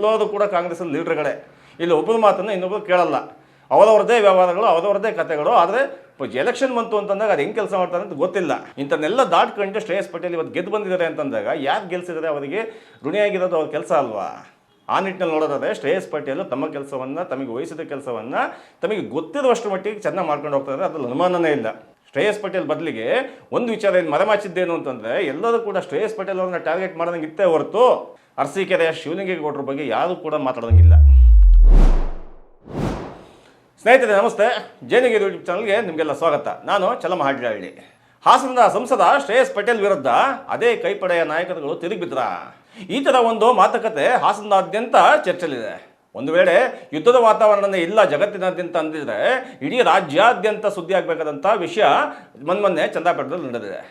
ಎಲ್ಲೋದು ಕೂಡ ಕಾಂಗ್ರೆಸ್ಸಲ್ಲಿ ಲೀಡರ್ಗಳೇ. ಇಲ್ಲಿ ಒಬ್ಬರು ಮಾತನ್ನು ಇನ್ನೊಬ್ಬರು ಕೇಳಲ್ಲ. ಅವರವ್ರದ್ದೇ ವ್ಯವಹಾರಗಳು, ಅವರವ್ರದ್ದೇ ಕಥೆಗಳು. ಆದರೆ ಎಲೆಕ್ಷನ್ ಬಂತು ಅಂತಂದಾಗ ಅದು ಹೆಂಗೆ ಕೆಲಸ ಮಾಡ್ತಾರೆ ಅಂತ ಗೊತ್ತಿಲ್ಲ. ಇಂಥನ್ನೆಲ್ಲ ದಾಟ್ಕೊಂಡು ಶ್ರೇಯಸ್ ಪಟೇಲ್ ಇವತ್ತು ಗೆದ್ದು ಬಂದಿದ್ದಾರೆ ಅಂತಂದಾಗ ಯಾರು ಗೆಲ್ಸಿದ್ದಾರೆ ಅವರಿಗೆ ಋಣಿಯಾಗಿರೋದು ಅವ್ರ ಕೆಲಸ ಅಲ್ವಾ? ಆ ನಿಟ್ಟಿನಲ್ಲಿ ನೋಡೋದಾದ್ರೆ ಶ್ರೇಯಸ್ ಪಟೇಲ್ ತಮ್ಮ ಕೆಲಸವನ್ನು, ತಮಗೆ ವಹಿಸಿದ ಕೆಲಸವನ್ನು ತಮಗೆ ಗೊತ್ತಿರುವಷ್ಟು ಮಟ್ಟಿಗೆ ಚೆನ್ನಾಗಿ ಮಾಡ್ಕೊಂಡು ಹೋಗ್ತಾರೆ, ಅದ್ರಲ್ಲಿ ಅನುಮಾನನೇ ಇಲ್ಲ. ಶ್ರೇಯಸ್ ಪಟೇಲ್ ಬದಲಿಗೆ ಒಂದು ವಿಚಾರ ಏನು ಮರೆಮಾಚಿದ್ದೇನು ಅಂತಂದರೆ, ಎಲ್ಲರೂ ಕೂಡ ಶ್ರೇಯಸ್ ಪಟೇಲ್ ಅವ್ರನ್ನ ಟಾರ್ಗೆಟ್ ಮಾಡೋದಂಗೆ ಇತ್ತೇ ಹೊರತು ಅರಸೀಕೆರೆಯ ಶಿವಲಿಂಗೇಗೌಡರ ಬಗ್ಗೆ ಯಾರೂ ಕೂಡ ಮಾತಾಡೋದಂಗಿಲ್ಲ. ಸ್ನೇಹಿತರೆ ನಮಸ್ತೆ, ಜೇನಿಗೆ ಯೂಟ್ಯೂಬ್ ಚಾನಲ್ಗೆ ನಿಮಗೆಲ್ಲ ಸ್ವಾಗತ. ನಾನು ಚಲಮಹಳ್ಳಿ. ಹಾಸನದ ಸಂಸದ ಶ್ರೇಯಸ್ ಪಟೇಲ್ ವಿರುದ್ಧ ಅದೇ ಕೈಪಡೆಯ ನಾಯಕರುಗಳು ತಿರುಗಿಬಿದ್ರ. ಈ ಥರ ಒಂದು ಮಾತುಕತೆ ಹಾಸನದಾದ್ಯಂತ ಚರ್ಚೆಲಿದೆ. ಒಂದು ವೇಳೆ ಯುದ್ಧದ ವಾತಾವರಣನೇ ಇಲ್ಲ ಜಗತ್ತಿನಾದ್ಯಂತ ಅಂದಿದ್ರೆ ಇಡೀ ರಾಜ್ಯಾದ್ಯಂತ ಸುದ್ದಿ ಆಗಬೇಕಾದಂಥ ವಿಷಯ ಮೊನ್ನೆ ಚಂದ್ರಾಪೇಟೆದಲ್ಲಿ ನಡೆದಿದೆ.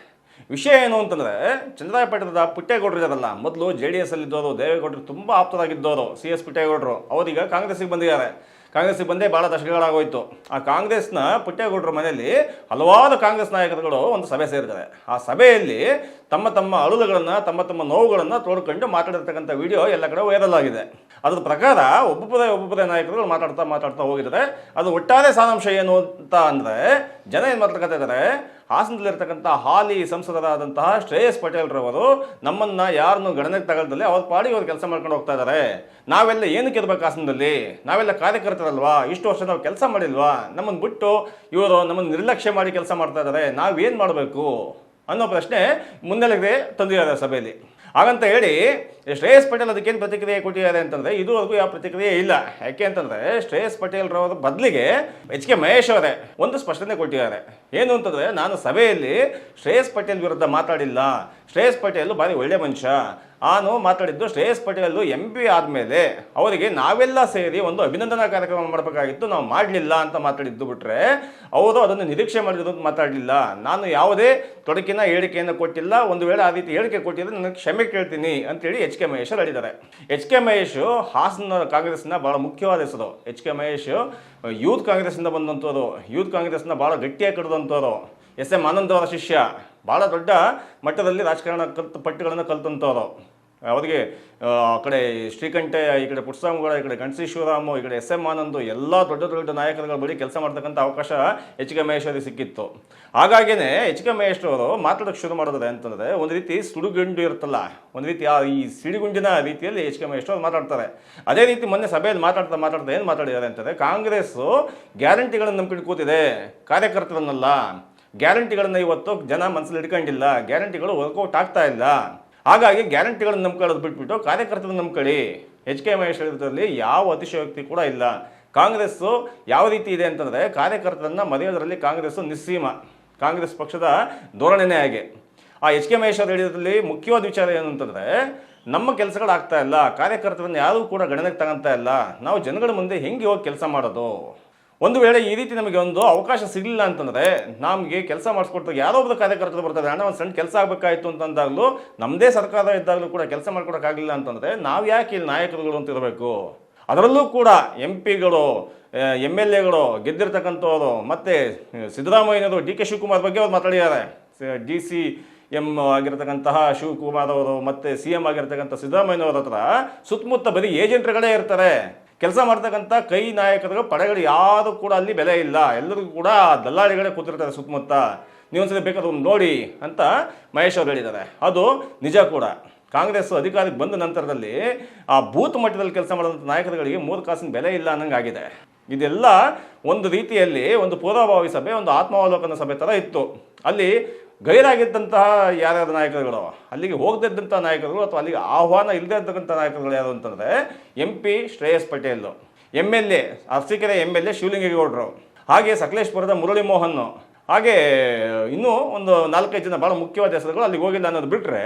ವಿಷಯ ಏನು ಅಂತಂದರೆ, ಚಂದ್ರಾಪೇಟೆದ ಪುಟ್ಟೇಗೌಡರು ಇದಾರಲ್ಲ, ಮೊದಲು JDS ಅಲ್ಲಿದ್ದವರು, ದೇವೇಗೌಡರು ತುಂಬ ಆಪ್ತರಾಗಿದ್ದವರು, CS ಪುಟ್ಟೇಗೌಡರು, ಅವರೀಗ ಕಾಂಗ್ರೆಸ್ಸಿಗೆ ಬಂದಿದ್ದಾರೆ. ಕಾಂಗ್ರೆಸ್ಸಿಗೆ ಬಂದೇ ಭಾಳ ದಶಕಗಳಾಗೋಯ್ತು. ಆ ಕಾಂಗ್ರೆಸ್ನ ಪುಟ್ಟೇಗೌಡರ ಮನೆಯಲ್ಲಿ ಹಲವಾರು ಕಾಂಗ್ರೆಸ್ ನಾಯಕರುಗಳು ಒಂದು ಸಭೆ ಸೇರಿದ್ದಾರೆ. ಆ ಸಭೆಯಲ್ಲಿ ತಮ್ಮ ತಮ್ಮ ಅಳುಲುಗಳನ್ನು, ತಮ್ಮ ತಮ್ಮ ನೋವುಗಳನ್ನು ತೋಡ್ಕೊಂಡು ಮಾತಾಡಿರ್ತಕ್ಕಂಥ ವಿಡಿಯೋ ಎಲ್ಲ ಕಡೆ ವೈರಲ್ ಆಗಿದೆ. ಅದ್ರ ಪ್ರಕಾರ ಒಬ್ಬೊಬ್ಬರೇ ನಾಯಕರುಗಳು ಮಾತಾಡ್ತಾ ಹೋಗಿದ್ದಾರೆ. ಅದು ಒಟ್ಟಾರೆ ಸಾರಾಂಶ ಏನು ಅಂತ ಅಂದರೆ, ಜನ ಏನು ಮಾತಾಡ್ತಾ ಇದ್ದಾರೆ, ಹಾಸನದಲ್ಲಿರ್ತಕ್ಕಂಥ ಹಾಲಿ ಸಂಸದರಾದಂತಹ ಶ್ರೇಯಸ್ ಪಟೇಲ್ರವರು ನಮ್ಮನ್ನು ಯಾರನ್ನು ಗಣನೆಗೆ ತಗೊಳ್ದಲ್ಲಿ ಅವ್ರ ಪಾಡಿಗೆ ಅವ್ರು ಕೆಲಸ ಮಾಡ್ಕೊಂಡು ಹೋಗ್ತಾ ಇದ್ದಾರೆ. ನಾವೆಲ್ಲ ಏನಕ್ಕೆ ಇರ್ಬೇಕು ಹಾಸನದಲ್ಲಿ? ನಾವೆಲ್ಲ ಕಾರ್ಯಕರ್ತರಲ್ವಾ? ಇಷ್ಟು ವರ್ಷ ನಾವು ಕೆಲಸ ಮಾಡಿಲ್ವಾ? ನಮ್ಮನ್ನು ಬಿಟ್ಟು ಇವರು ನಮ್ಮನ್ನು ನಿರ್ಲಕ್ಷ್ಯ ಮಾಡಿ ಕೆಲಸ ಮಾಡ್ತಾ ಇದ್ದಾರೆ. ನಾವೇನು ಮಾಡಬೇಕು ಅನ್ನೋ ಪ್ರಶ್ನೆ ಮುನ್ನೆಲೆಗೆ ತಂದಿದ್ದಾರೆ ಸಭೆಯಲ್ಲಿ. ಹಾಗಂತ ಹೇಳಿ ಶ್ರೇಯಸ್ ಪಟೇಲ್ ಅದಕ್ಕೇನು ಪ್ರತಿಕ್ರಿಯೆ ಕೊಟ್ಟಿದ್ದಾರೆ ಅಂತಂದರೆ, ಇದುವರೆಗೂ ಯಾವ ಪ್ರತಿಕ್ರಿಯೆ ಇಲ್ಲ. ಯಾಕೆ ಅಂತಂದರೆ, ಶ್ರೇಯಸ್ ಪಟೇಲ್ರವರ ಬದಲಿಗೆ HK ಮಹೇಶ್ ಅವರೇ ಒಂದು ಸ್ಪಷ್ಟನೆ ಕೊಟ್ಟಿದ್ದಾರೆ. ಏನು ಅಂತಂದರೆ, ನಾನು ಸಭೆಯಲ್ಲಿ ಶ್ರೇಯಸ್ ಪಟೇಲ್ ವಿರುದ್ಧ ಮಾತಾಡಿಲ್ಲ. ಶ್ರೇಯಸ್ ಪಟೇಲ್ ಭಾರಿ ಒಳ್ಳೆ ಮನುಷ್ಯ. ನಾನು ಮಾತಾಡಿದ್ದು ಶ್ರೇಯಸ್ ಪಟೇಲ್ MP ಆದಮೇಲೆ ಅವರಿಗೆ ನಾವೆಲ್ಲ ಸೇರಿ ಒಂದು ಅಭಿನಂದನಾ ಕಾರ್ಯಕ್ರಮ ಮಾಡಬೇಕಾಗಿತ್ತು, ನಾವು ಮಾಡಲಿಲ್ಲ ಅಂತ ಮಾತಾಡಿದ್ದು ಬಿಟ್ಟರೆ ಅವರು ಅದನ್ನು ನಿರೀಕ್ಷೆ ಮಾಡಿದ್ರು ಅಂತ ಮಾತಾಡಲಿಲ್ಲ. ನಾನು ಯಾವುದೇ ತೊಡಕಿನ ಹೇಳಿಕೆಯನ್ನು ಕೊಟ್ಟಿಲ್ಲ. ಒಂದು ವೇಳೆ ಆ ರೀತಿ ಹೇಳಿಕೆ ಕೊಟ್ಟಿದ್ರೆ ನನಗೆ ಕ್ಷಮೆ ಕೇಳ್ತೀನಿ ಅಂತೇಳಿ HK ಮಹೇಶ್ ಹೇಳಿದ್ದಾರೆ. HK ಮಹೇಶ್ ಹಾಸನ ಕಾಂಗ್ರೆಸ್ನ ಭಾಳ ಮುಖ್ಯವಾದ ಹೆಸರು. HK ಮಹೇಶ್ ಯೂತ್ ಕಾಂಗ್ರೆಸ್ಸಿಂದ ಬಂದಂಥವ್ರು, ಯೂತ್ ಕಾಂಗ್ರೆಸ್ನ ಭಾಳ ಗಟ್ಟಿಯಾಗಿ ಕಟ್ಟಿದಂಥವ್ರು, SM ಆನಂದ್ ಅವರ ಶಿಷ್ಯ, ಭಾಳ ದೊಡ್ಡ ಮಟ್ಟದಲ್ಲಿ ರಾಜಕಾರಣ ಪಟ್ಟುಗಳನ್ನು ಕಲ್ತಂಥವ್ರು. ಅವರಿಗೆ ಆ ಕಡೆ ಶ್ರೀಕಂಠ, ಈ ಕಡೆ ಪುಟ್ಸ್ವಾಮಿಗಳ, ಈ ಕಡೆ ಗಣಸಿ ಶಿವರಾಮು, ಈ ಕಡೆ SM ಆನಂದ್, ಎಲ್ಲ ದೊಡ್ಡ ದೊಡ್ಡ ನಾಯಕರುಗಳ ಬಳಿ ಕೆಲಸ ಮಾಡ್ತಕ್ಕಂಥ ಅವಕಾಶ HK ಮಹೇಶ್ ಅವರಿಗೆ ಸಿಕ್ಕಿತ್ತು. ಹಾಗಾಗಿಯೇ HK ಮಹೇಶ್ ಅವರು ಮಾತಾಡೋಕ್ಕೆ ಶುರು ಮಾಡಿದ್ರೆ ಅಂತಂದರೆ, ಒಂದು ರೀತಿ ಸುಡುಗುಂಡು ಇರುತ್ತಲ್ಲ, ಒಂದು ರೀತಿ ಈ ಸಿಡಿಗುಂಡಿನ ರೀತಿಯಲ್ಲಿ HK ಮಹೇಶ್ ಅವರು ಮಾತಾಡ್ತಾರೆ. ಅದೇ ರೀತಿ ಮೊನ್ನೆ ಸಭೆಯಲ್ಲಿ ಮಾತಾಡ್ತಾ ಏನು ಮಾತಾಡಿದ್ದಾರೆ ಅಂತಂದರೆ, ಕಾಂಗ್ರೆಸ್ಸು ಗ್ಯಾರಂಟಿಗಳನ್ನು ನಂಬ್ಕೊಂಡು ಕೂತಿದೆ, ಕಾರ್ಯಕರ್ತರನ್ನಲ್ಲ. ಗ್ಯಾರಂಟಿಗಳನ್ನು ಇವತ್ತು ಜನ ಮನಸ್ಸಲ್ಲಿ ಇಟ್ಕೊಂಡಿಲ್ಲ, ಗ್ಯಾರಂಟಿಗಳು ವರ್ಕೌಟ್ ಆಗ್ತಾ ಇಲ್ಲ. ಹಾಗಾಗಿ ಗ್ಯಾರಂಟಿಗಳನ್ನು ನಂಬ್ಕೊಳ್ಳೋದು ಬಿಟ್ಬಿಟ್ಟು ಕಾರ್ಯಕರ್ತರನ್ನು ನಂಬ್ಕೊಳ್ಳಿ. HK ಮಹೇಶ್ ಹೇಳಿದ್ರಲ್ಲಿ ಯಾವ ಅತಿಶಯೋಕ್ತಿ ಕೂಡ ಇಲ್ಲ. ಕಾಂಗ್ರೆಸ್ಸು ಯಾವ ರೀತಿ ಇದೆ ಅಂತಂದರೆ, ಕಾರ್ಯಕರ್ತರನ್ನು ಮರೆಯೋದರಲ್ಲಿ ಕಾಂಗ್ರೆಸ್ಸು ನಿಸ್ಸೀಮ. ಕಾಂಗ್ರೆಸ್ ಪಕ್ಷದ ಧೋರಣೆನೇ ಹಾಗೆ. ಆ HK ಮಹೇಶ್ ಅವರು ಹೇಳಿದ್ರಲ್ಲಿ ಮುಖ್ಯವಾದ ವಿಚಾರ ಏನು ಅಂತಂದರೆ, ನಮ್ಮ ಕೆಲಸಗಳಾಗ್ತಾ ಇಲ್ಲ, ಕಾರ್ಯಕರ್ತರನ್ನು ಯಾರೂ ಕೂಡ ಗಣನೆಗೆ ತಗೊಂತಾ ಇಲ್ಲ, ನಾವು ಜನಗಳ ಮುಂದೆ ಹೆಂಗೆ ಹೋಗಿ ಕೆಲಸ ಮಾಡೋದು? ಒಂದು ವೇಳೆ ಈ ರೀತಿ ನಮಗೆ ಒಂದು ಅವಕಾಶ ಸಿಗಲಿಲ್ಲ ಅಂತಂದರೆ, ನಮಗೆ ಕೆಲಸ ಮಾಡಿಸ್ಕೊಡ್ತಾರೆ ಯಾರೋ ಒಬ್ಬರು ಕಾರ್ಯಕರ್ತರು ಬರ್ತಾರೆ, ಅಣ್ಣ ಒಂದು ಸಣ್ಣ ಕೆಲಸ ಆಗಬೇಕಾಯಿತು ಅಂತಂದಾಗಲೂ, ನಮ್ಮದೇ ಸರ್ಕಾರ ಇದ್ದಾಗಲೂ ಕೂಡ ಕೆಲಸ ಮಾಡ್ಕೊಡೋಕ್ಕಾಗಲಿಲ್ಲ ಅಂತಂದರೆ ನಾವು ಯಾಕೆ ಇಲ್ಲಿ ನಾಯಕರುಗಳು ಅಂತ ಇರಬೇಕು? ಅದರಲ್ಲೂ ಕೂಡ MPಗಳು, MLAಗಳು, ಗೆದ್ದಿರ್ತಕ್ಕಂಥವ್ರು, ಮತ್ತು ಸಿದ್ದರಾಮಯ್ಯನವರು, DK ಶಿವಕುಮಾರ್ ಬಗ್ಗೆ ಅವ್ರು ಮಾತಾಡಿದ್ದಾರೆ. DCM ಆಗಿರ್ತಕ್ಕಂತಹ ಶಿವಕುಮಾರ್ ಅವರು ಮತ್ತು CM ಆಗಿರ್ತಕ್ಕಂಥ ಸಿದ್ದರಾಮಯ್ಯನವ್ರ ಹತ್ರ ಸುತ್ತಮುತ್ತ ಬರೀ ಏಜೆಂಟ್ರುಗಳೇ ಇರ್ತಾರೆ. ಕೆಲಸ ಮಾಡ್ತಕ್ಕಂಥ ಕೈ ನಾಯಕರು, ಪಡೆಗಳು ಯಾರು ಕೂಡ ಅಲ್ಲಿ ಬೆಲೆ ಇಲ್ಲ, ಎಲ್ಲರಿಗೂ ಕೂಡ ದಲ್ಲಾಳಿಗಳೇ ಕೂತಿರ್ತಾರೆ ಸುತ್ತಮುತ್ತ. ನೀವೊಂದ್ಸರಿ ಬೇಕಾದ್ರೆ ಒಂದು ನೋಡಿ ಅಂತ ಮಹೇಶ್ ಅವರು ಹೇಳಿದ್ದಾರೆ. ಅದು ನಿಜ ಕೂಡ. ಕಾಂಗ್ರೆಸ್ ಅಧಿಕಾರಕ್ಕೆ ಬಂದ ನಂತರದಲ್ಲಿ ಆ ಬೂತ್ ಮಟ್ಟದಲ್ಲಿ ಕೆಲಸ ಮಾಡಿದಂಥ ನಾಯಕರುಗಳಿಗೆ 3 ಕಾಸಿನ ಬೆಲೆ ಇಲ್ಲ ಅನ್ನಂಗೆ ಆಗಿದೆ. ಇದೆಲ್ಲ ಒಂದು ರೀತಿಯಲ್ಲಿ ಒಂದು ಪೂರ್ವಭಾವಿ ಸಭೆ, ಒಂದು ಆತ್ಮಾವಲೋಕನ ಸಭೆ ಥರ ಇತ್ತು. ಅಲ್ಲಿ ಗೈರಾಗಿದ್ದಂತಹ ಯಾರ್ಯಾರು ನಾಯಕರುಗಳು, ಅಲ್ಲಿಗೆ ಹೋಗದಿದ್ದಂಥ ನಾಯಕರುಗಳು, ಅಥವಾ ಅಲ್ಲಿಗೆ ಆಹ್ವಾನ ಇಲ್ಲದೇ ಇರ್ತಕ್ಕಂಥ ನಾಯಕರುಗಳು ಯಾರು ಅಂತಂದರೆ, MP Shreyas Patel, MLA Arsikere MLA ಶಿವಲಿಂಗೇಗೌಡರು, ಹಾಗೆ ಸಕಲೇಶ್ಪುರದ ಮುರಳಿ ಮೋಹನ್, ಹಾಗೆ ಇನ್ನೂ ಒಂದು 4-5 ಜನ ಭಾಳ ಮುಖ್ಯವಾದ ಹೆಸರುಗಳು ಅಲ್ಲಿಗೆ ಹೋಗಿಲ್ಲ ಅನ್ನೋದು ಬಿಟ್ಟರೆ,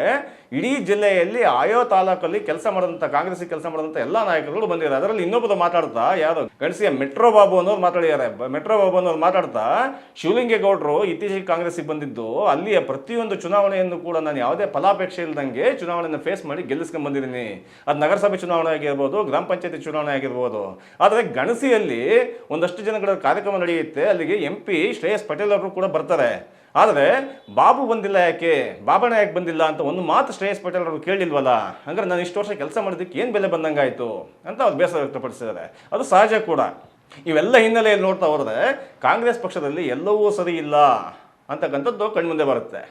ಇಡೀ ಜಿಲ್ಲೆಯಲ್ಲಿ ಆಯೋ ತಾಲೂಕಲ್ಲಿ ಕೆಲಸ ಮಾಡಿದಂಥ, ಕಾಂಗ್ರೆಸ್ಸಿಗೆ ಕೆಲಸ ಮಾಡಿದಂಥ ಎಲ್ಲ ನಾಯಕರುಗಳು ಬಂದಿದ್ದಾರೆ. ಅದರಲ್ಲಿ ಇನ್ನೊಬ್ಬರು ಮಾತಾಡ್ತಾ, ಯಾರು ಗಣಸಿಯ ಮೆಟ್ರೋ ಬಾಬು ಅನ್ನೋರು ಮಾತಾಡಿದ್ದಾರೆ. ಮೆಟ್ರೋ ಬಾಬು ಅನ್ನೋರು ಮಾತಾಡ್ತಾ, ಶಿವಲಿಂಗೇಗೌಡರು ಇತ್ತೀಚೆಗೆ ಕಾಂಗ್ರೆಸ್ಸಿಗೆ ಬಂದಿದ್ದು, ಅಲ್ಲಿಯ ಪ್ರತಿಯೊಂದು ಚುನಾವಣೆಯನ್ನು ಕೂಡ ನಾನು ಯಾವುದೇ ಫಲಾಪೇಕ್ಷೆ ಇಲ್ಲದಂಗೆ ಚುನಾವಣೆಯನ್ನು ಫೇಸ್ ಮಾಡಿ ಗೆಲ್ಲಿಸ್ಕೊಂಡು ಬಂದಿದ್ದೀನಿ. ಅದು ನಗರಸಭೆ ಚುನಾವಣೆ ಆಗಿರ್ಬೋದು, ಗ್ರಾಮ ಪಂಚಾಯತಿ ಚುನಾವಣೆ ಆಗಿರ್ಬೋದು. ಆದರೆ ಗಣಸಿಯಲ್ಲಿ ಒಂದಷ್ಟು ಜನಗಳ ಕಾರ್ಯಕ್ರಮ ನಡೆಯುತ್ತೆ, ಅಲ್ಲಿಗೆ MP ಶ್ರೇಯಸ್ ಪಟೇಲ್ ಅವರು ಕೂಡ ಬರ್ತಾರೆ. ಆದರೆ ಬಾಬು ಬಂದಿಲ್ಲ ಯಾಕೆ, ಬಾಬಣ್ಣ ಯಾಕೆ ಬಂದಿಲ್ಲ ಅಂತ ಒಂದು ಮಾತು ಶ್ರೇಯಸ್ ಪಟೇಲ್ ಅವರು ಕೇಳಿಲ್ವಲ್ಲ, ಹಂಗಾರೆ ನಾನು ಇಷ್ಟು ವರ್ಷ ಕೆಲಸ ಮಾಡೋದಕ್ಕೆ ಏನು ಬೆಲೆ ಬಂದಂಗಾಯಿತು ಅಂತ ಅವ್ರು ಬೇಸರ ವ್ಯಕ್ತಪಡಿಸಿದ್ದಾರೆ. ಅದು ಸಹಜ ಕೂಡ. ಇವೆಲ್ಲ ಹಿನ್ನೆಲೆಯಲ್ಲಿ ನೋಡ್ತಾ ಹೋದರೆ ಕಾಂಗ್ರೆಸ್ ಪಕ್ಷದಲ್ಲಿ ಎಲ್ಲವೂ ಸರಿ ಇಲ್ಲ ಅಂತಕ್ಕಂಥದ್ದು ಕಣ್ಮುಂದೆ ಬರುತ್ತೆ.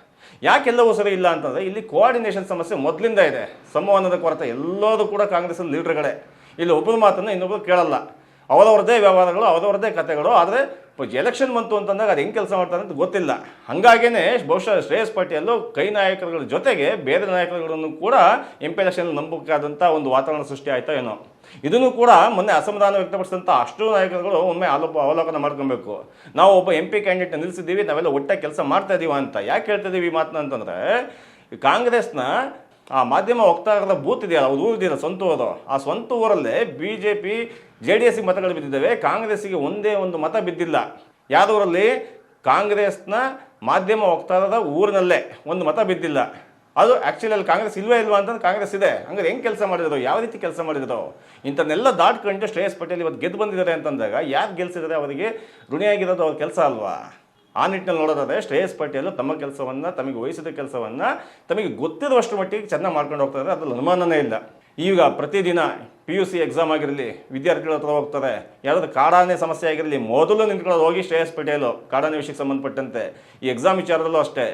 ಯಾಕೆಲ್ಲವೂ ಸರಿ ಇಲ್ಲ ಅಂತಂದರೆ ಇಲ್ಲಿ ಕೋಆರ್ಡಿನೇಷನ್ ಸಮಸ್ಯೆ ಮೊದಲಿಂದ ಇದೆ. ಸಂವಹನದ ಕೊರತೆ ಎಲ್ಲದೂ ಕೂಡ ಕಾಂಗ್ರೆಸ್ಸಲ್ಲಿ ಲೀಡರ್ಗಳೇ. ಇಲ್ಲಿ ಒಬ್ಬರ ಮಾತನ್ನು ಇನ್ನೊಬ್ಬರು ಕೇಳಲ್ಲ, ಅವರವ್ರದ್ದೇ ವ್ಯವಹಾರಗಳು, ಅವರವ್ರದ್ದೇ ಕಥೆಗಳು. ಆದರೆ ಎಲೆಕ್ಷನ್ ಬಂತು ಅಂತಂದಾಗ ಅದು ಹೆಂಗೆ ಕೆಲಸ ಮಾಡ್ತಾರೆ ಅಂತ ಗೊತ್ತಿಲ್ಲ. ಹಾಗಾಗಿಯೇ ಬಹುಶಃ ಶ್ರೇಯಸ್ ಪಟೇಲ್ ಕೈ ನಾಯಕರುಗಳ ಜೊತೆಗೆ ಬೇರೆ ನಾಯಕರುಗಳನ್ನು ಕೂಡ MP ಎಲೆಕ್ಷನ್ ನಂಬಬೇಕಾದಂಥ ಒಂದು ವಾತಾವರಣ ಸೃಷ್ಟಿ ಆಯ್ತಾ ಏನೋ. ಇದನ್ನು ಕೂಡ ಮೊನ್ನೆ ಅಸಮಾಧಾನ ವ್ಯಕ್ತಪಡಿಸಿದಂಥ ಅಷ್ಟು ನಾಯಕರುಗಳು ಒಮ್ಮೆ ಅವಲೋಕನ ಮಾಡ್ಕೊಬೇಕು. ನಾವು ಒಬ್ಬ MP ಕ್ಯಾಂಡಿಡೇಟ್ ನಿಲ್ಲಿಸಿದ್ದೀವಿ, ನಾವೆಲ್ಲ ಒಟ್ಟಾಗಿ ಕೆಲಸ ಮಾಡ್ತಾ ಇದ್ದೀವ ಅಂತ. ಯಾಕೆ ಹೇಳ್ತಾ ಇದ್ದೀವಿ ಈ ಮಾತನ್ನ ಅಂತಂದರೆ, ಕಾಂಗ್ರೆಸ್ನ ಆ ಮಾಧ್ಯಮ ವಕ್ತಾರರ ಬೂತ್ ಇದೆಯಲ್ಲ, ಅವ್ರು ಊರಿದೆಯಲ್ಲ, ಸ್ವಂತ ಊರು, ಆ ಸ್ವಂತ ಊರಲ್ಲೇ BJP JDSಗೆ ಮತಗಳು ಬಿದ್ದಿದ್ದಾವೆ, ಕಾಂಗ್ರೆಸ್ಸಿಗೆ ಒಂದೇ ಒಂದು ಮತ ಬಿದ್ದಿಲ್ಲ. ಯಾವುದೂರಲ್ಲಿ? ಕಾಂಗ್ರೆಸ್ನ ಮಾಧ್ಯಮ ವಕ್ತಾರರ ಊರಿನಲ್ಲೇ ಒಂದು ಮತ ಬಿದ್ದಿಲ್ಲ. ಅದು ಆ್ಯಕ್ಚುಲಿ ಅಲ್ಲಿ ಕಾಂಗ್ರೆಸ್ ಇಲ್ವೇ ಇಲ್ವಾ ಅಂತಂದ್ರೆ ಕಾಂಗ್ರೆಸ್ ಇದೆ. ಹಂಗಾರೆ ಹೆಂಗೆ ಕೆಲಸ ಮಾಡಿದ್ರು, ಯಾವ ರೀತಿ ಕೆಲಸ ಮಾಡಿದ್ರು, ಇಂಥನ್ನೆಲ್ಲ ದಾಟ್ಕೊಂಡು ಶ್ರೇಯಸ್ ಪಟೇಲ್ ಇವತ್ತು ಗೆದ್ದು ಬಂದಿದ್ದಾರೆ ಅಂತಂದಾಗ ಯಾರು ಗೆಲ್ಸಿದ್ದಾರೆ ಅವರಿಗೆ ಋಣಿಯಾಗಿರೋದು ಅವ್ರ ಕೆಲಸ ಅಲ್ವಾ? ಆ ನಿಟ್ಟಿನಲ್ಲಿ ನೋಡೋದಾದರೆ ಶ್ರೇಯಸ್ ಪಟೇಲ್ ತಮ್ಮ ಕೆಲಸವನ್ನು, ತಮಗೆ ವಹಿಸಿದ ಕೆಲಸವನ್ನು ತಮಗೆ ಗೊತ್ತಿರುವಷ್ಟು ಮಟ್ಟಿಗೆ ಚೆನ್ನಾಗಿ ಮಾಡ್ಕೊಂಡು ಹೋಗ್ತಾರೆ, ಅದ್ರಲ್ಲಿ ಅನುಮಾನನೇ ಇಲ್ಲ. ಈಗ ಪ್ರತಿದಿನ PUC ಎಕ್ಸಾಮ್ ಆಗಿರಲಿ, ವಿದ್ಯಾರ್ಥಿಗಳ ಹತ್ರ ಹೋಗ್ತಾರೆ, ಯಾವುದಾದ್ರು ಕಾಡಾನೆ ಸಮಸ್ಯೆ ಆಗಿರಲಿ, ಮೊದಲು ನಿಂತ್ಕೊಳ್ಳೋದು ಹೋಗಿ ಶ್ರೇಯಸ್ ಪಟೇಲು ಕಾಡಾನೆ ವಿಷಯಕ್ಕೆ ಸಂಬಂಧಪಟ್ಟಂತೆ. ಈ ಎಕ್ಸಾಮ್ ವಿಚಾರದಲ್ಲೂ ಅಷ್ಟೇ.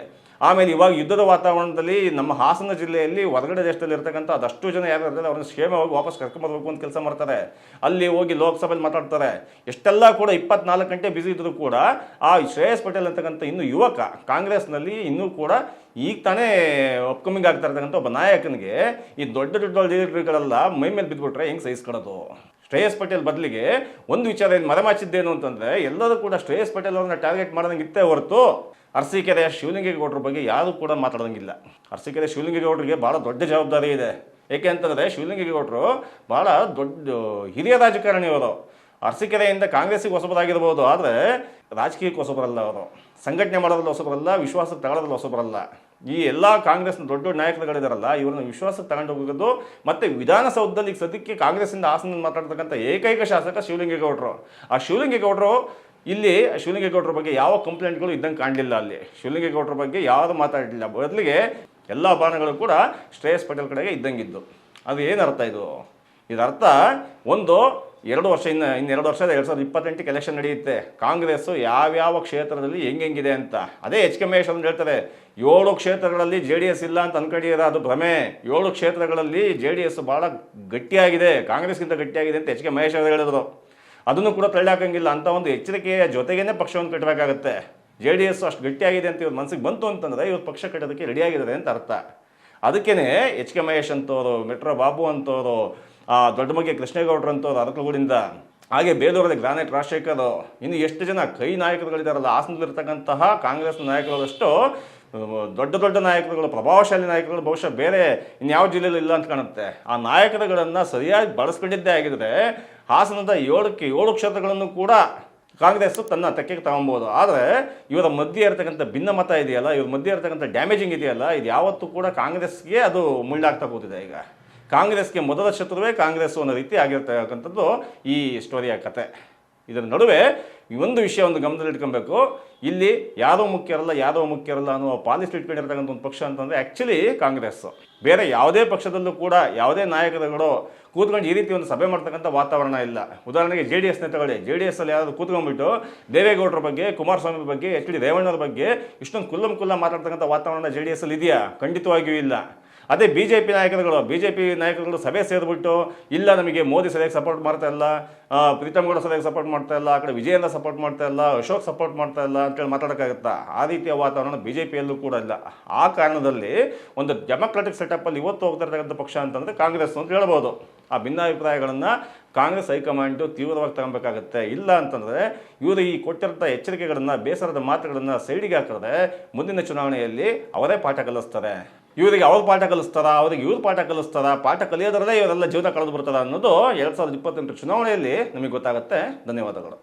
ಆಮೇಲೆ ಇವಾಗ ಯುದ್ಧದ ವಾತಾವರಣದಲ್ಲಿ ನಮ್ಮ ಹಾಸನ ಜಿಲ್ಲೆಯಲ್ಲಿ ಹೊರಗಡೆ ದೇಶದಲ್ಲಿ ಇರ್ತಕ್ಕಂಥ ಅದಷ್ಟು ಜನ ಯಾರು ಇರ್ತಾರೆ ಅವ್ರನ್ನ ಕ್ಷೇಮವಾಗಿ ವಾಪಸ್ ಕರ್ಕೊಂಬರ್ಬೇಕು ಅಂತ ಕೆಲಸ ಮಾಡ್ತಾರೆ. ಅಲ್ಲಿ ಹೋಗಿ ಲೋಕಸಭೆಯಲ್ಲಿ ಮಾತಾಡ್ತಾರೆ. ಎಷ್ಟೆಲ್ಲ ಕೂಡ 24 ಗಂಟೆ ಬ್ಯುಸಿ ಇದ್ದರೂ ಕೂಡ ಆ ಶ್ರೇಯಸ್ ಪಟೇಲ್ ಅಂತಕ್ಕಂಥ ಇನ್ನೂ ಯುವಕ ಕಾಂಗ್ರೆಸ್ನಲ್ಲಿ ಇನ್ನೂ ಕೂಡ ಈಗ ತಾನೇ ಅಪ್ಕಮಿಂಗ್ ಆಗ್ತಾ ಇರ್ತಕ್ಕಂಥ ಒಬ್ಬ ನಾಯಕನಿಗೆ ಈ ದೊಡ್ಡ ದೊಡ್ಡ ಲೀಡರ್ಗಳೆಲ್ಲ ಮೈ ಮೇಲೆ ಬಿದ್ದುಬಿಟ್ರೆ ಹೆಂಗೆ ಸಹಿಸ್ಕೊಳ್ಳೋದು? ಶ್ರೇಯಸ್ ಪಟೇಲ್ ಬದಲಿಗೆ ಒಂದು ವಿಚಾರ ಇಲ್ಲಿ ಮರೆಮಾಚಿದ್ದೇನು ಅಂತಂದರೆ, ಎಲ್ಲರೂ ಕೂಡ ಶ್ರೇಯಸ್ ಪಟೇಲ್ ಅವ್ರನ್ನ ಟಾರ್ಗೆಟ್ ಮಾಡೋದಂಗೆ ಇತ್ತೇ ಹೊರತು ಅರಸೀಕೆರೆಯ ಶಿವಲಿಂಗೇಗೌಡರ ಬಗ್ಗೆ ಯಾರೂ ಕೂಡ ಮಾತಾಡೋಂಗಿಲ್ಲ. ಅರಸೀಕೆರೆ ಶಿವಲಿಂಗೇಗೌಡರಿಗೆ ಭಾಳ ದೊಡ್ಡ ಜವಾಬ್ದಾರಿ ಇದೆ. ಏಕೆ ಅಂತಂದರೆ ಶಿವಲಿಂಗೇಗೌಡರು ಭಾಳ ದೊಡ್ಡ ಹಿರಿಯ ರಾಜಕಾರಣಿಯವರು. ಅರಸೀಕೆರೆಯಿಂದ ಕಾಂಗ್ರೆಸ್ಸಿಗೆ ಹೊಸಬರಾಗಿರ್ಬೋದು, ಆದರೆ ರಾಜಕೀಯಕ್ಕೆ ಹೊಸಬರಲ್ಲ ಅವರು. ಸಂಘಟನೆ ಮಾಡೋದ್ರಲ್ಲಿ ಹೊಸಬರಲ್ಲ, ವಿಶ್ವಾಸಕ್ಕೆ ತಗೊಳ್ಳೋದ್ರಲ್ಲಿ ಹೊಸಬರಲ್ಲ. ಈ ಎಲ್ಲ ಕಾಂಗ್ರೆಸ್ನ ದೊಡ್ಡ ದೊಡ್ಡ ನಾಯಕರುಗಳಿದಾರಲ್ಲ, ಇವ್ರನ್ನ ವಿಶ್ವಾಸಕ್ಕೆ ತಗೊಂಡು ಹೋಗೋದು. ಮತ್ತು ವಿಧಾನಸೌಧದಲ್ಲಿ ಈಗ ಸದ್ಯಕ್ಕೆ ಕಾಂಗ್ರೆಸ್ಸಿಂದ ಹಾಸನ ಮಾತಾಡ್ತಕ್ಕಂಥ ಏಕೈಕ ಶಾಸಕ ಶಿವಲಿಂಗೇಗೌಡರು. ಆ ಶಿವಲಿಂಗೇಗೌಡರು ಇಲ್ಲಿ ಶಿವಲಿಂಗೇಗೌಡರ ಬಗ್ಗೆ ಯಾವ ಕಂಪ್ಲೇಂಟ್ಗಳು ಇದ್ದಂಗೆ ಕಾಣಲಿಲ್ಲ. ಅಲ್ಲಿ ಶಿವಲಿಂಗೇಗೌಡರ ಬಗ್ಗೆ ಯಾವುದು ಮಾತಾಡಲಿಲ್ಲ. ಬದಲಿಗೆ ಎಲ್ಲ ಬಾಣಗಳು ಕೂಡ ಶ್ರೇಯಸ್ ಪಟೇಲ್ ಕಡೆಗೆ ಇದ್ದಂಗಿದ್ದು. ಅದು ಏನು ಅರ್ಥ ಇದು? ಇದರ್ಥ ಒಂದು 2 ವರ್ಷ ಇನ್ನು 2 ವರ್ಷದ 2028ಕ್ಕೆ ಎಲೆಕ್ಷನ್ ನಡೆಯುತ್ತೆ. ಕಾಂಗ್ರೆಸ್ಸು ಯಾವ್ಯಾವ ಕ್ಷೇತ್ರದಲ್ಲಿ ಹೆಂಗಿದೆ ಅಂತ ಅದೇ HK ಮಹೇಶ್ ಅಂತ ಹೇಳ್ತಾರೆ. 7 ಕ್ಷೇತ್ರಗಳಲ್ಲಿ JDS ಇಲ್ಲ ಅಂತ ಅನ್ಕೊಂಡಿದ್ದಾರೆ, ಅದು ಭ್ರಮೆ. 7 ಕ್ಷೇತ್ರಗಳಲ್ಲಿ JDS ಭಾಳ ಗಟ್ಟಿಯಾಗಿದೆ, ಕಾಂಗ್ರೆಸ್ಗಿಂತ ಗಟ್ಟಿಯಾಗಿದೆ ಅಂತ HK ಮಹೇಶ್ ಅವರು ಹೇಳಿದ್ರು. ಅದನ್ನು ಕೂಡ ತಳ್ಳಾಕಂಗಿಲ್ಲ. ಅಂತ ಒಂದು ಎಚ್ಚರಿಕೆಯ ಜೊತೆಗೇ ಪಕ್ಷವನ್ನು ಕಟ್ಟಬೇಕಾಗತ್ತೆ. JDS ಅಷ್ಟು ಗಟ್ಟಿಯಾಗಿದೆ ಅಂತ ಇವ್ರ ಮನಸ್ಸಿಗೆ ಬಂತು ಅಂತಂದರೆ ಇವ್ರು ಪಕ್ಷ ಕಟ್ಟೋದಕ್ಕೆ ರೆಡಿಯಾಗಿದ್ದಾರೆ ಅಂತ ಅರ್ಥ. ಅದಕ್ಕೇ HK ಮಹೇಶ್ ಅಂತವರು, ಮೆಟ್ರೋ ಬಾಬು ಅಂತವರು, ದೊಡ್ಡಮಗ್ಗೆ ಕೃಷ್ಣೇಗೌಡರು ಅಂತವ್ರು ಅರಕಲಗೂಡಿಂದ, ಹಾಗೆ ಬೇಲೂರಲ್ಲಿ ಗ್ರಾನೈಟ್ ರಾಜಶೇಖರ್, ಇನ್ನು ಎಷ್ಟು ಜನ ಕೈ ನಾಯಕರುಗಳಿದ್ದಾರಲ್ಲ ಹಾಸನದಲ್ಲಿರ್ತಕ್ಕಂತಹ ಕಾಂಗ್ರೆಸ್ ನಾಯಕರುಗಳಷ್ಟು ದೊಡ್ಡ ದೊಡ್ಡ ನಾಯಕರುಗಳು, ಪ್ರಭಾವಶಾಲಿ ನಾಯಕರುಗಳು ಬಹುಶಃ ಬೇರೆ ಇನ್ಯಾವ ಜಿಲ್ಲೆಯಲ್ಲೂ ಇಲ್ಲ ಅಂತ ಕಾಣುತ್ತೆ. ಆ ನಾಯಕರುಗಳನ್ನು ಸರಿಯಾಗಿ ಬಳಸ್ಕೊಂಡಿದ್ದೇ ಆಗಿದ್ರೆ ಹಾಸನದ 7 ಕ್ಷೇತ್ರಗಳನ್ನು ಕೂಡ ಕಾಂಗ್ರೆಸ್ಸು ತನ್ನ ತೆಕ್ಕೆಗೆ ತಗೊಬೋದು. ಆದರೆ ಇವರ ಮಧ್ಯೆ ಇರತಕ್ಕಂಥ ಭಿನ್ನಮತ ಇದೆಯಲ್ಲ, ಇವ್ರ ಮಧ್ಯೆ ಇರತಕ್ಕಂಥ ಡ್ಯಾಮೇಜಿಂಗ್ ಇದೆಯಲ್ಲ, ಇದು ಯಾವತ್ತೂ ಕೂಡ ಕಾಂಗ್ರೆಸ್ಗೆ ಅದು ಮುಳ್ಳಾಗ್ತಾ ಕೂತಿದೆ. ಈಗ ಕಾಂಗ್ರೆಸ್ಗೆ ಮೊದಲ ಶತ್ರುವೇ ಕಾಂಗ್ರೆಸ್ಸು ಅನ್ನೋ ರೀತಿ ಆಗಿರ್ತಕ್ಕಂಥದ್ದು ಈ ಸ್ಟೋರಿಯ ಕತೆ. ಇದರ ನಡುವೆ ಈ ಒಂದು ವಿಷಯವನ್ನು ಗಮನದಲ್ಲಿ ಇಟ್ಕೊಬೇಕು. ಇಲ್ಲಿ ಯಾರೋ ಮುಖ್ಯರಲ್ಲ ಅನ್ನೋ ಪಾಲಿಸಿ ಇಟ್ಕೊಂಡಿರ್ತಕ್ಕಂಥ ಒಂದು ಪಕ್ಷ ಅಂತಂದರೆ ಆ್ಯಕ್ಚುಲಿ ಕಾಂಗ್ರೆಸ್ಸು. ಬೇರೆ ಯಾವುದೇ ಪಕ್ಷದಲ್ಲೂ ಕೂಡ ಯಾವುದೇ ನಾಯಕರುಗಳು ಕೂತ್ಕೊಂಡು ಈ ರೀತಿ ಒಂದು ಸಭೆ ಮಾಡ್ತಕ್ಕಂಥ ವಾತಾವರಣ ಇಲ್ಲ. ಉದಾಹರಣೆಗೆ JDS ತಗೊಳ್ಳಿ. JDSಲ್ಲಿ ಯಾರಾದರೂ ಕೂತ್ಕೊಂಡ್ಬಿಟ್ಟು ದೇವೇಗೌಡರ ಬಗ್ಗೆ, ಕುಮಾರಸ್ವಾಮಿ ಬಗ್ಗೆ, HD ರೇವಣ್ಣರ ಬಗ್ಗೆ ಇಷ್ಟೊಂದು ಕುಲ್ಲ ಮಾತಾಡ್ತಕ್ಕಂಥ ವಾತಾವರಣ JDSಲ್ಲಿ ಇದೆಯಾ? ಖಂಡಿತವಾಗಿಯೂ ಇಲ್ಲ. ಅದೇ BJP ನಾಯಕರುಗಳು ಸಭೆ ಸೇರಿಬಿಟ್ಟು ಇಲ್ಲ ನಮಗೆ ಮೋದಿ ಸರಿಯಾಗಿ ಸಪೋರ್ಟ್ ಮಾಡ್ತಾ ಇಲ್ಲ, ಪ್ರೀತಮ್ ಗೌಡ ಸರಿಯಾಗಿ ಸಪೋರ್ಟ್ ಮಾಡ್ತಾ ಇಲ್ಲ, ಆ ಕಡೆ ವಿಜಯೇಂದ್ರ ಸಪೋರ್ಟ್ ಮಾಡ್ತಾ ಇಲ್ಲ, ಅಶೋಕ್ ಸಪೋರ್ಟ್ ಮಾಡ್ತಾ ಇಲ್ಲ ಅಂತೇಳಿ ಮಾತಾಡೋಕ್ಕಾಗುತ್ತಾ? ಆ ರೀತಿಯ ವಾತಾವರಣ BJPಯಲ್ಲೂ ಕೂಡ ಇಲ್ಲ. ಆ ಕಾರಣದಲ್ಲಿ ಒಂದು ಡೆಮೊಕ್ರಾಟಿಕ್ ಸೆಟಪ್ಪಲ್ಲಿ ಇವತ್ತು ಹೋಗ್ತಾ ಇರ್ತಕ್ಕಂಥ ಪಕ್ಷ ಅಂತಂದರೆ ಕಾಂಗ್ರೆಸ್ ಅಂತ ಹೇಳ್ಬೋದು. ಆ ಭಿನ್ನಾಭಿಪ್ರಾಯಗಳನ್ನು ಕಾಂಗ್ರೆಸ್ ಹೈಕಮಾಂಡು ತೀವ್ರವಾಗಿ ತಗೊಬೇಕಾಗತ್ತೆ. ಇಲ್ಲ ಅಂತಂದರೆ ಇವರು ಈ ಕೊಟ್ಟಿರೋಂಥ ಎಚ್ಚರಿಕೆಗಳನ್ನು, ಬೇಸರದ ಮಾತುಗಳನ್ನು ಸೈಡಿಗೆ ಹಾಕಿದ್ರೆ ಮುಂದಿನ ಚುನಾವಣೆಯಲ್ಲಿ ಅವರೇ ಪಾಠ ಕಲಿಸ್ತಾರೆ. ಇವರಿಗೆ ಅವ್ರು ಪಾಠ ಕಲಿಸ್ತಾರ, ಅವ್ರಿಗೆ ಇವ್ರು ಪಾಠ ಕಲಿಸ್ತಾರ, ಪಾಠ ಕಲಿಯೋದ್ರಲ್ಲೇ ಇವರೆಲ್ಲ ಜೀವನ ಕಳೆದು ಬರ್ತಾರ ಅನ್ನೋದು 2028 ಚುನಾವಣೆಯಲ್ಲಿ ನಮಗೆ ಗೊತ್ತಾಗುತ್ತೆ. ಧನ್ಯವಾದಗಳು.